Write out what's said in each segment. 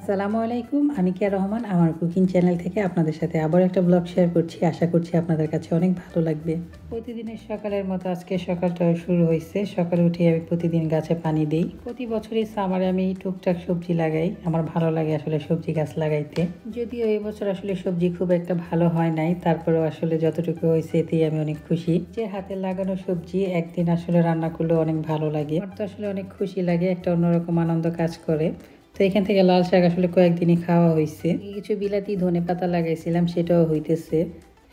আসসালামু আলাইকুম, আমি কিয়া রহমান আমার কুকিং চ্যানেল থেকে আপনাদের সাথে আবার একটা ব্লগ শেয়ার করছি। আশা করছি আপনাদের কাছে অনেক ভালো লাগবে। প্রতিদিনের সকালের মতো আজকে সকালটা শুরু হয়েছে। সকালে উঠে আমি প্রতিদিন গাছে পানি দিই। প্রতি বছরই সামারে আমি টুকটাক সবজি লাগাই। আমার ভালো লাগে আসলে সবজি গাছ লাগাইতে। যদিও এই বছর আসলে সবজি খুব একটা ভালো হয় নাই, তারপরেও আসলে যতটুকু হয়েছে এতেই আমি অনেক খুশি। যে হাতে লাগানো সবজি একদিন আসলে রান্না করলে অনেক ভালো লাগে। আমার তো আসলে অনেক খুশি লাগে, একটা অন্যরকম আনন্দ কাজ করে। তো এখান থেকে লাল শাক আসলে কয়েকদিনই খাওয়া হয়েছে। কিছু বিলাতি ধনে পাতা লাগাইছিলাম, সেটাও হইতেছে।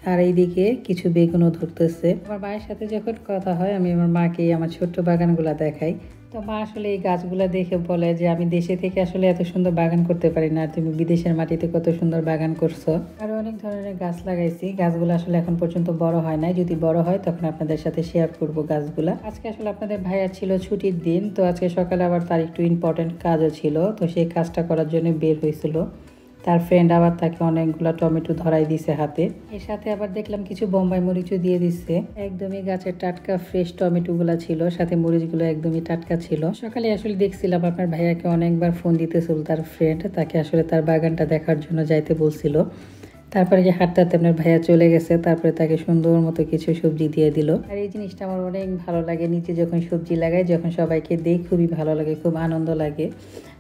আর এইদিকে কিছু বেগুনও ধরতেছে। আমার মায়ের সাথে যখন কথা হয় আমি আমার মাকে আমার ছোট্ট বাগানগুলা দেখাই। তো মা আসলে এই গাছগুলা দেখে বলে যে আমি দেশে থেকে আসলে এত সুন্দর বাগান করতে পারি না, তুমি বিদেশের মাটিতে কত সুন্দর বাগান করছো। আরো অনেক ধরনের গাছ লাগাইছি, গাছগুলো আসলে এখন পর্যন্ত বড় হয় নাই, যদি বড় হয় তখন আপনাদের সাথে শেয়ার করব গাছগুলা। আজকে আসলে আপনাদের ভাইয়া ছিল ছুটির দিন, তো আজকে সকালে আবার তার একটু ইম্পর্টেন্ট কাজও ছিল, তো সেই কাজটা করার জন্য বের হয়েছিল। তার ফ্রেন্ড আবার তাকে অনেকগুলো টমেটো ধরাই দিছে হাতে। এর সাথে আবার দেখলাম কিছু বোম্বাই মরিচও দিয়ে দিচ্ছে। একদমই গাছের টাটকা ফ্রেশ টমেটোগুলা ছিল, সাথে মরিচগুলো একদমই টাটকা ছিল। সকালে আসলে দেখছিলাম আপনার ভাইয়াকে অনেকবার ফোন দিতেছিল তার ফ্রেন্ড, তাকে আসলে তার বাগানটা দেখার জন্য যাইতে বলছিল। তারপরে যে হাঁটতে হাঁটতে আপনার ভাইয়া চলে গেছে, তারপরে তাকে সুন্দর মতো কিছু সবজি দিয়ে দিল। আর এই জিনিসটা আমার অনেক ভালো লাগে, নিচে যখন সবজি লাগাই, যখন সবাইকে দেই খুবই ভালো লাগে, খুব আনন্দ লাগে।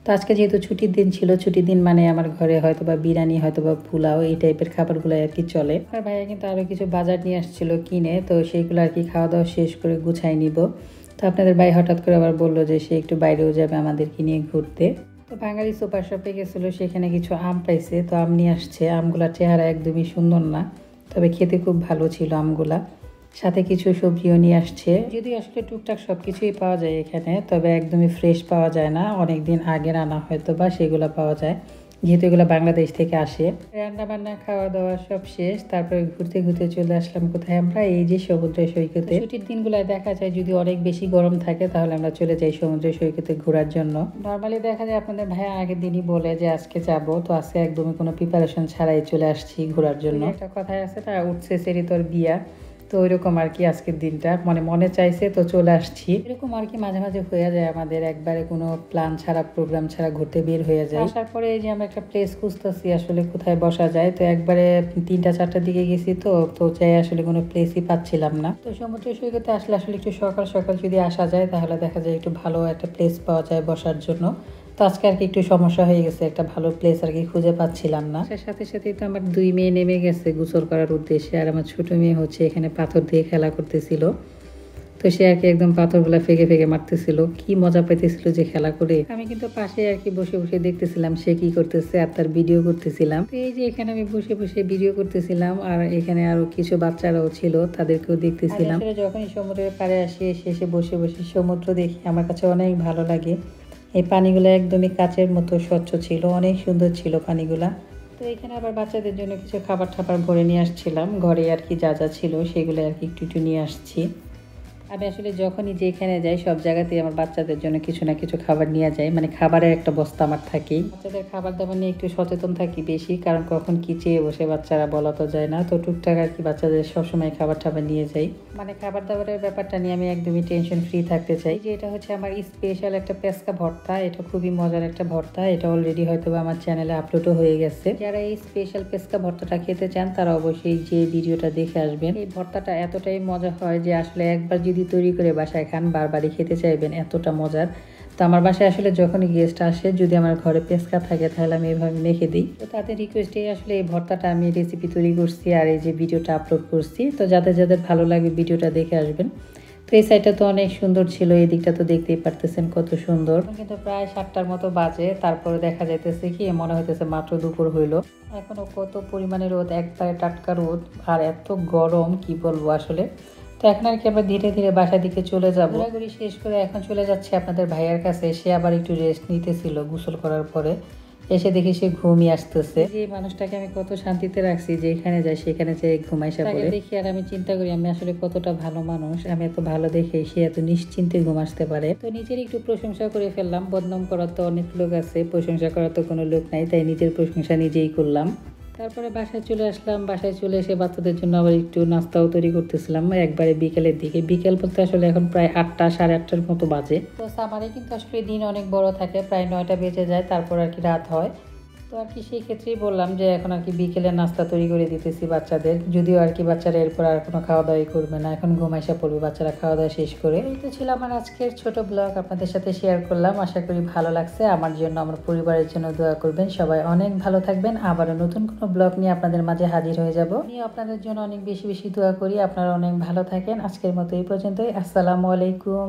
তো আজকে যেহেতু ছুটির দিন ছিল, ছুটির দিন মানে আমার ঘরে হয়তো বা বিরিয়ানি, হয়তো বা পোলাও, এই টাইপের খাবারগুলো আর কি চলে। আর ভাইয়া কিন্তু আরও কিছু বাজার নিয়ে আসছিল কিনে, তো সেইগুলো আর কি খাওয়া দাওয়া শেষ করে গুছাই নিব। তো আপনাদের ভাই হঠাৎ করে আবার বললো যে সে একটু বাইরেও যাবে আমাদেরকে নিয়ে ঘুরতে। তো বাঙালি সুপার শপে গেছিলো, সেখানে কিছু আম পাইছে, তো আম নিয়ে আসছে। আমগুলার চেহারা একদমই সুন্দর না, তবে খেতে খুব ভালো ছিল আমগুলা। সাথে কিছু সবজিও নিয়ে আসছে। যদি আসলে টুকটাক সব কিছুই পাওয়া যায় এখানে, তবে একদমই ফ্রেশ পাওয়া যায় না, অনেক দিন আগের আনা হয়তো বা সেগুলো পাওয়া যায়, যেহেতু এগুলো বাংলাদেশ থেকে আসে। রান্না বান্না খাওয়া দাওয়া সব শেষ, তারপরে ঘুরতে ঘুরতে চলে আসলাম কোথায় আমরা, এই যে সমুদ্র সৈকতে। ছুটির দিনগুলোয় দেখা যায় যদি অনেক বেশি গরম থাকে তাহলে আমরা চলে যাই সমুদ্র সৈকতে ঘোরার জন্য। নর্মালি দেখা যায় আপনাদের ভাইয়া আগের দিনই বলে যে আজকে যাব, তো আজকে একদমই কোনো প্রিপারেশন ছাড়াই চলে আসছি ঘোরার জন্য। একটা কথাই আছে না, উঠছে সেরি তোর বিয়া, তো ওইরকম আর কি আজকের দিনটা মানে মনে চাইছে তো চলে আসছি। এরকম আর কি মাঝে মাঝে হয়ে যায় আমাদের, একবারে কোনো প্ল্যান ছাড়া প্রোগ্রাম ছাড়া ঘুরতে বের হয়ে যায়। আসার পরে এই যে আমরা একটা প্লেস খুঁজতেছি আসলে কোথায় বসা যায়, তো একবারে 3টা-4টার দিকে গেছি, তো চাই আসলে কোনো প্লেসই পাচ্ছিলাম না। তো সমুদ্র সৈকতে আসলে আসলে একটু সকাল সকাল যদি আসা যায় তাহলে দেখা যায় একটু ভালো একটা প্লেস পাওয়া যায় বসার জন্য। তো আজকে আর কি একটু সমস্যা হয়ে গেছে, একটা ভালো প্লেস আর কি খুঁজে পাচ্ছিলাম না। সাথে সাথে তো আমার 2 মেয়ে নেমে গেছে গোসল করার উদ্দেশ্যে, আর আমার ছোট মেয়ে হচ্ছে এখানে পাথর দিয়ে খেলা করতেছিল। তো সে আর কি একদম পাথরগুলা ফেঁকে ফেঁকে মারতেছিল, কি মজা পাইতেছিল যে খেলা করে। আমি কিন্তু পাশে আর কি বসে বসে দেখতেছিলাম সে কি করতেছে, আর তার ভিডিও করতেছিলাম। তো এই যে এখানে আমি বসে বসে ভিডিও করতেছিলাম, আর এখানে আরো কিছু বাচ্চারাও ছিল, তাদেরকেও দেখতেছিলাম। আসলে যখনই সমুদ্রের পাড়ে আসি, এসে বসে বসে সমুদ্র দেখি, আমার কাছে অনেক ভালো লাগে। এই পানিগুলো একদমই কাচের মতো স্বচ্ছ ছিল, অনেক সুন্দর ছিল পানিগুলা। তো এখানে আবার বাচ্চাদের জন্য কিছু খাবার টাবার ভরে নিয়ে আসছিলাম, ঘরে আর কি যা যা ছিল সেগুলো আর কি একটু একটু নিয়ে আসছি। আমি আসলে যখনই যেখানে যাই সব জায়গাতেই আমার বাচ্চাদের জন্য কিছু না কিছু খাবার নিয়ে যাই, মানে খাবারের একটা বস্তা আমার থাকেই। বাচ্চাদের খাবার দাবার নিয়ে একটু সচেতন থাকি বেশি, কারণ কখন কি চেয়ে বসে বাচ্চারা বলা তো যায় না, তো টুকটাক আর কি বাচ্চাদের সবসময় খাবার টাবার নিয়ে যাই। মানে খাবার দাবারের ব্যাপারটা নিয়ে আমি একদমই টেনশন ফ্রি থাকতে চাই। যে এটা হচ্ছে আমার স্পেশাল একটা পেস্কা ভর্তা, এটা খুবই মজার একটা ভর্তা, এটা অলরেডি হয়তো আমার চ্যানেলে আপলোডও হয়ে গেছে। যারা এই স্পেশাল পেস্কা ভর্তাটা খেতে চান তারা অবশ্যই যে ভিডিওটা দেখে আসবেন। এই ভর্তাটা এতটাই মজা হয় যে আসলে একবার যদি তৈরি করে বাসায় খান বারবারই খেতে চাইবেন, এতটা মজার। তো আমার বাসায় আসলে যখনই গেস্ট আসে, যদি আমার ঘরে পেস্কা থাকে তাহলে আমি এভাবে মেখে দিই। তো তাদের রিকোয়েস্টে আসলে এই ভর্তাটা আমি রেসিপি তৈরি করছি আর এই যে ভিডিওটা আপলোড করছি। তো যাদের যাদের ভালো লাগে ভিডিওটা দেখে আসবেন। তো এই সাইডটা তো অনেক সুন্দর ছিল, এই দিকটা তো দেখতেই পারতেছেন কত সুন্দর। কিন্তু প্রায় 7টার মতো বাজে, তারপরে দেখা যাইতেছে কি মনে হইতেছে মাত্র দুপুর হইলো, এখনো কত পরিমাণে রোদ, একবারে টাটকা রোদ, আর এত গরম কি বলবো আসলে। তো এখন আর কি আমরা ধীরে ধীরে বাসার দিকে চলে যাবো। ঘোরাঘুরি শেষ করে এখন চলে যাচ্ছে আপনাদের ভাইয়ার কাছে, সে আবার একটু রেস্ট নিতেছিল গোসল করার পরে। এসে দেখি সে ঘুমিয়ে আসতেছে। যে মানুষটাকে আমি কত শান্তিতে রাখছি, যে এখানে যাই সেখানে যাই ঘুমাইসা পড়ে দেখি, আর আমি চিন্তা করি আমি আসলে কতটা ভালো মানুষ, আমি এত ভালো দেখে সে এত নিশ্চিন্তে ঘুম আসতে পারে। তো নিজের একটু প্রশংসা করে ফেললাম, বদনাম করার তো অনেক লোক আছে, প্রশংসা করার তো কোনো লোক নাই, তাই নিজের প্রশংসা নিজেই করলাম। তারপরে বাসায় চলে আসলাম, বাসায় চলে এসে বাচ্চাদের জন্য আবার একটু নাস্তাও তৈরি করতেছিলাম একবারে বিকেলের দিকে। বিকেল বলতে আসলে এখন প্রায় 8টা সাড়ে 8টার মতো বাজে। তো সামারে কিন্তু আসলে দিন অনেক বড় থাকে, প্রায় 9টা বেজে যায়, তারপর আর কি রাত হয়। তো আর কি সেই ক্ষেত্রেই বললাম যে এখন আর কি বিকেলে নাস্তা তৈরি করে দিতেছি বাচ্চাদের, যদিও আর কি বাচ্চারা এরপর আর কোনো খাওয়া দাওয়াই করবে না, এখন ঘুমাইসা পড়বে বাচ্চারা খাওয়া দাওয়া শেষ করে। এই তো ছিল আমার আজকের ছোট ব্লগ, আপনাদের সাথে শেয়ার করলাম। আশা করি ভালো লাগছে। আমার জন্য, আমার পরিবারের জন্য দোয়া করবেন। সবাই অনেক ভালো থাকবেন। আবারও নতুন কোনো ব্লগ নিয়ে আপনাদের মাঝে হাজির হয়ে যাব। আমি আপনাদের জন্য অনেক বেশি বেশি দোয়া করি, আপনারা অনেক ভালো থাকেন। আজকের মতো এই পর্যন্তই। আসসালামু আলাইকুম।